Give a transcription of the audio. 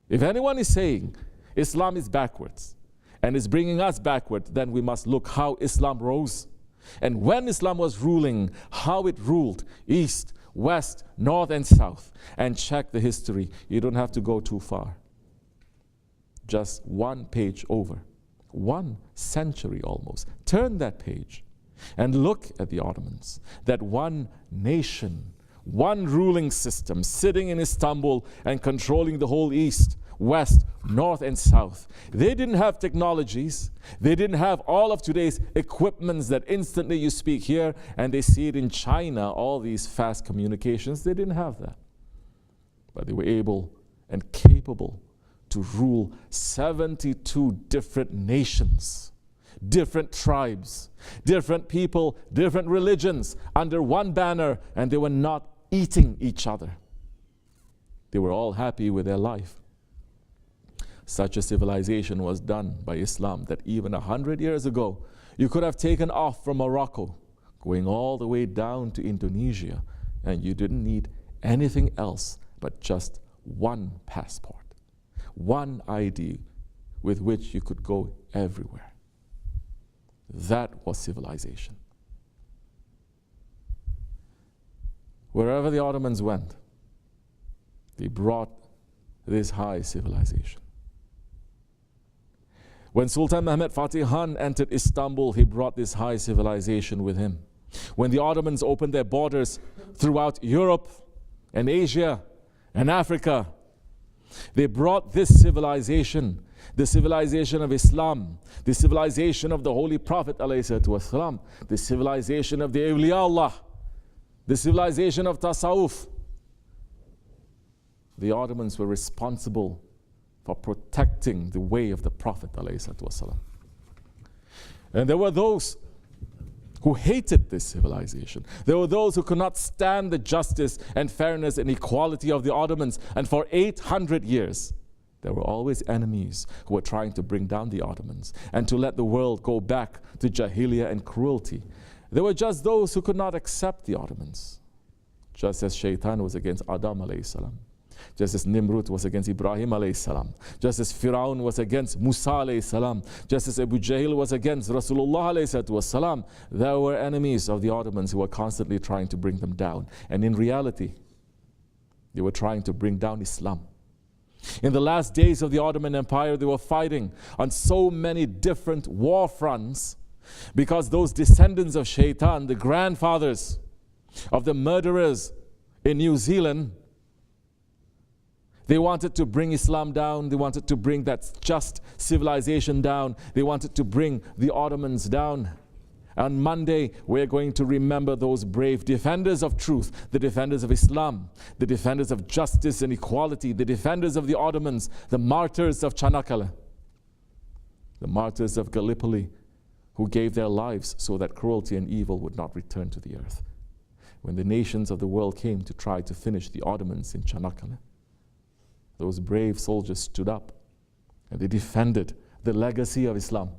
If anyone is saying Islam is backwards and is bringing us backward, then we must look how Islam rose. And when Islam was ruling, how it ruled east, west, north, and south. And check the history. You don't have to go too far. Just one page over. 1 century almost. Turn that page and look at the Ottomans. That one nation, one ruling system sitting in Istanbul and controlling the whole east, west, north, and south. They didn't have technologies. They didn't have all of today's equipments that instantly you speak here and they see it in China, all these fast communications. They didn't have that. But they were able and capable to rule 72 different nations, different tribes, different people, different religions under one banner, and they were not eating each other. They were all happy with their life. Such a civilization was done by Islam that even 100 years ago, you could have taken off from Morocco, going all the way down to Indonesia, and you didn't need anything else but just one passport, one ID with which you could go everywhere. That was civilization. Wherever the Ottomans went, they brought this high civilization. When Sultan Mehmed Fatih Khan entered Istanbul, he brought this high civilization with him. When the Ottomans opened their borders throughout Europe and Asia and Africa, they brought this civilization, the civilization of Islam, the civilization of the Holy Prophet ﷺ, the civilization of the Awliya Allah, the civilization of Tasawwuf. The Ottomans were responsible for protecting the way of the Prophet ﷺ. And there were those who hated this civilization. There were those who could not stand the justice and fairness and equality of the Ottomans. And for 800 years, there were always enemies who were trying to bring down the Ottomans and to let the world go back to Jahiliyyah and cruelty. There were just those who could not accept the Ottomans, just as Shaitan was against Adam alayhi salam, just as Nimrud was against Ibrahim alayhi salam, just as Firaun was against Musa alayhi salam, just as Abu Jahl was against Rasulullah alayhi salam. There were enemies of the Ottomans who were constantly trying to bring them down. And in reality, they were trying to bring down Islam. In the last days of the Ottoman Empire, they were fighting on so many different war fronts because those descendants of Shaitan, the grandfathers of the murderers in New Zealand, they wanted to bring Islam down. They wanted to bring that just civilization down. They wanted to bring the Ottomans down. On Monday, we're going to remember those brave defenders of truth, the defenders of Islam, the defenders of justice and equality, the defenders of the Ottomans, the martyrs of Çanakkale, the martyrs of Gallipoli, who gave their lives so that cruelty and evil would not return to the earth. When the nations of the world came to try to finish the Ottomans in Çanakkale, those brave soldiers stood up and they defended the legacy of Islam.